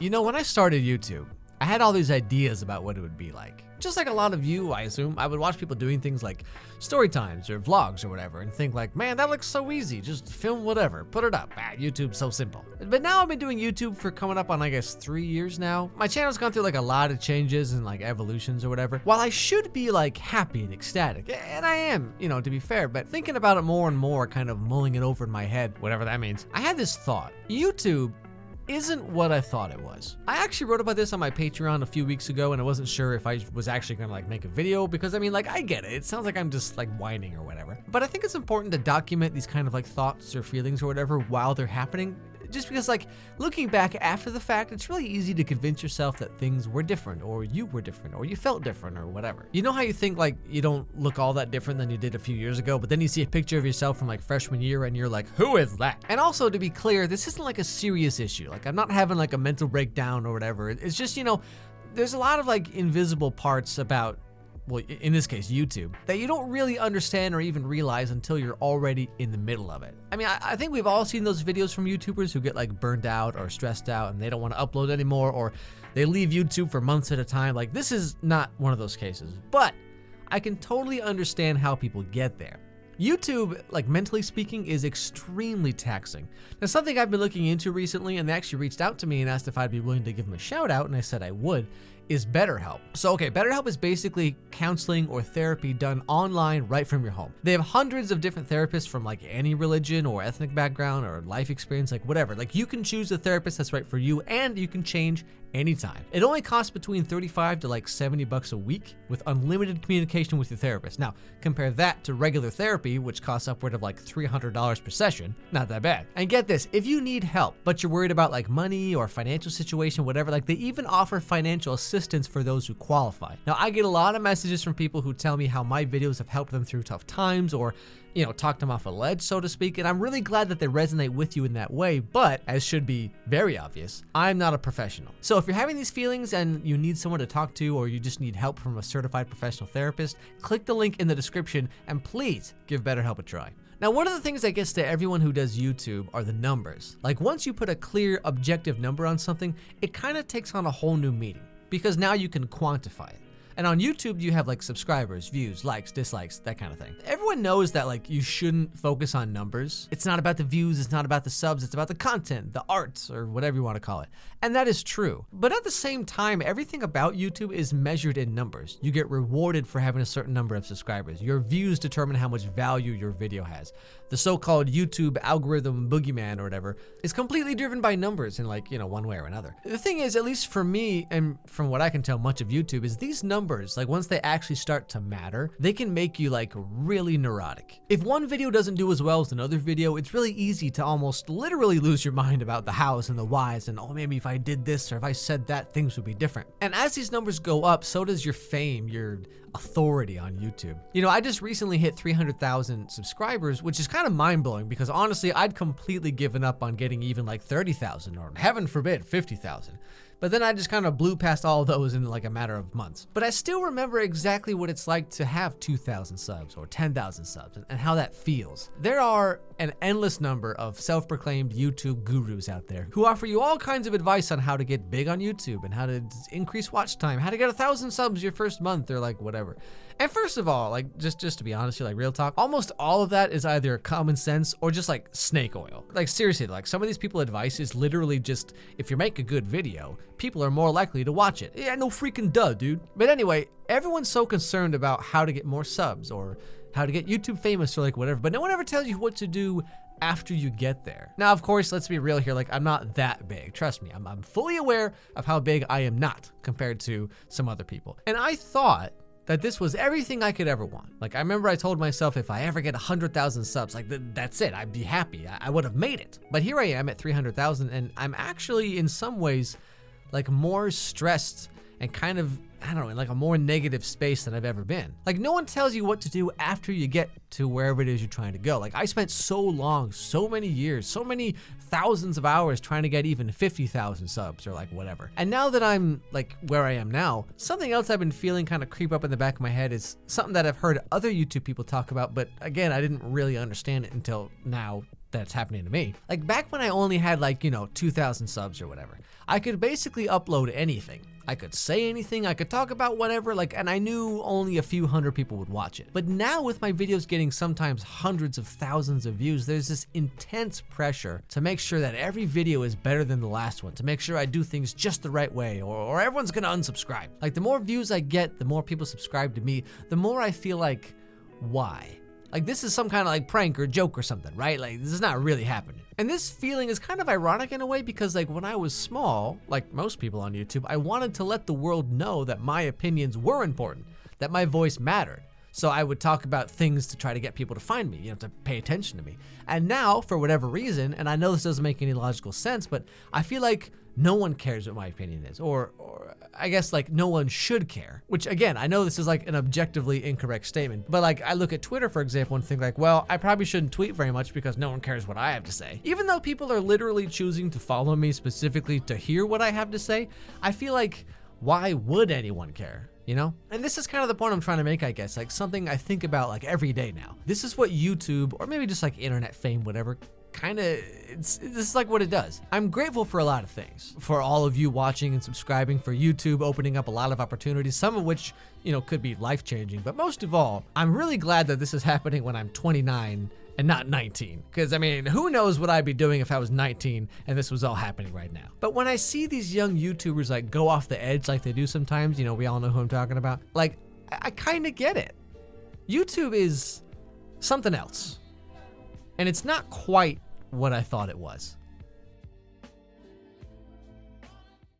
When I started YouTube, I had all these ideas about what it would be like. Just like a lot of you, I assume, I would watch people doing things like story times or vlogs or whatever and think like, man, that looks so easy. Just film whatever, put it up. YouTube's so simple. But now I've been doing YouTube for coming up on, I guess, 3 years now. My channel's gone through like a lot of changes and like evolutions or whatever. While I should be like happy and ecstatic, and I am, to be fair, but thinking about it more and more, kind of mulling it over in my head, whatever that means, I had this thought. YouTube isn't what I thought it was. I actually wrote about this on my Patreon a few weeks ago, and I wasn't sure if I was actually gonna like make a video because I get it. It sounds like I'm just like whining or whatever. But I think it's important to document these kind of like thoughts or feelings or whatever while they're happening. Just because like looking back after the fact, it's really easy to convince yourself that things were different or you were different or you felt different or whatever. You know how you think like you don't look all that different than you did a few years ago, but then you see a picture of yourself from like freshman year and you're like, who is that? And also to be clear, this isn't like a serious issue. Like I'm not having like a mental breakdown or whatever. It's just, there's a lot of like invisible parts about, well, in this case, YouTube, that you don't really understand or even realize until you're already in the middle of it. I think we've all seen those videos from YouTubers who get like burned out or stressed out and they don't want to upload anymore, or they leave YouTube for months at a time. Like this is not one of those cases, but I can totally understand how people get there. YouTube, like mentally speaking, is extremely taxing. Now, something I've been looking into recently, and they actually reached out to me and asked if I'd be willing to give them a shout out, and I said I would, is BetterHelp. So, BetterHelp is basically counseling or therapy done online right from your home. They have hundreds of different therapists from like any religion or ethnic background or life experience, like whatever. Like you can choose a therapist that's right for you, and you can change anytime. It only costs between $35 to like $70 a week with unlimited communication with your therapist. Now, compare that to regular therapy, which costs upward of like $300 per session. Not that bad. And get this, if you need help, but you're worried about like money or financial situation, whatever, like they even offer financial assistance for those who qualify. Now, I get a lot of messages from people who tell me how my videos have helped them through tough times or talk them off a ledge, so to speak, and I'm really glad that they resonate with you in that way, but, as should be very obvious, I'm not a professional. So if you're having these feelings and you need someone to talk to, or you just need help from a certified professional therapist, click the link in the description, and please give BetterHelp a try. Now, one of the things that gets to everyone who does YouTube are the numbers. Like, once you put a clear, objective number on something, it kind of takes on a whole new meaning, because now you can quantify it. And on YouTube, you have like subscribers, views, likes, dislikes, that kind of thing. Everyone knows that like you shouldn't focus on numbers. It's not about the views, it's not about the subs, it's about the content, the arts, or whatever you want to call it. And that is true. But at the same time, everything about YouTube is measured in numbers. You get rewarded for having a certain number of subscribers. Your views determine how much value your video has. The so-called YouTube algorithm boogeyman or whatever is completely driven by numbers in like, one way or another. The thing is, at least for me, and from what I can tell much of YouTube, is these numbers, like once they actually start to matter, they can make you like really neurotic. If one video doesn't do as well as another video, it's really easy to almost literally lose your mind about the hows and the whys and, oh, maybe if I did this or if I said that, things would be different. And as these numbers go up, so does your fame, your authority on YouTube. I just recently hit 300,000 subscribers, which is kind of mind-blowing because honestly, I'd completely given up on getting even like 30,000 or heaven forbid 50,000. But then I just kind of blew past all of those in like a matter of months. But I still remember exactly what it's like to have 2,000 subs or 10,000 subs and how that feels. There are an endless number of self-proclaimed YouTube gurus out there who offer you all kinds of advice on how to get big on YouTube and how to increase watch time, how to get 1,000 subs your first month or like whatever. And first of all, like just to be honest, like real talk, almost all of that is either common sense or just like snake oil. Like seriously, like some of these people's advice is literally just, if you make a good video, people are more likely to watch it. Yeah, no freaking duh, dude. But anyway, everyone's so concerned about how to get more subs or how to get YouTube famous or like whatever, but no one ever tells you what to do after you get there. Now, of course, let's be real here, like I'm not that big. Trust me, I'm fully aware of how big I am not compared to some other people. And I thought that this was everything I could ever want. Like I remember I told myself if I ever get 100,000 subs, like that's it, I'd be happy. I would have made it. But here I am at 300,000 and I'm actually in some ways like more stressed and kind of, I don't know, in like a more negative space than I've ever been. Like no one tells you what to do after you get to wherever it is you're trying to go. Like I spent so long, so many years, so many thousands of hours trying to get even 50,000 subs or like whatever. And now that I'm like where I am now, something else I've been feeling kind of creep up in the back of my head is something that I've heard other YouTube people talk about, but again, I didn't really understand it until now that's happening to me. Like back when I only had like, 2,000 subs or whatever, I could basically upload anything. I could say anything, I could talk about whatever, and I knew only a few hundred people would watch it. But now with my videos getting sometimes hundreds of thousands of views, there's this intense pressure to make sure that every video is better than the last one, to make sure I do things just the right way, or everyone's gonna unsubscribe. Like the more views I get, the more people subscribe to me, the more I feel like, why? Like this is some kind of like prank or joke or something, right? Like this is not really happening. And this feeling is kind of ironic in a way because like when I was small, like most people on YouTube, I wanted to let the world know that my opinions were important, that my voice mattered. So I would talk about things to try to get people to find me, to pay attention to me. And now, for whatever reason, and I know this doesn't make any logical sense, but I feel like no one cares what my opinion is, or I guess like no one should care, which again, I know this is like an objectively incorrect statement, but like I look at Twitter, for example, and think like, well, I probably shouldn't tweet very much because no one cares what I have to say. Even though people are literally choosing to follow me specifically to hear what I have to say, I feel like, why would anyone care? And this is kind of the point I'm trying to make, I guess, like something I think about like every day now. This is what YouTube, or maybe just like internet fame, whatever, this is like what it does. I'm grateful for a lot of things. For all of you watching and subscribing, for YouTube opening up a lot of opportunities, some of which, could be life-changing. But most of all, I'm really glad that this is happening when I'm 29 and not 19. Because, I mean, who knows what I'd be doing if I was 19 and this was all happening right now. But when I see these young YouTubers like go off the edge like they do sometimes, we all know who I'm talking about, like, I kind of get it. YouTube is something else. And it's not quite what I thought it was.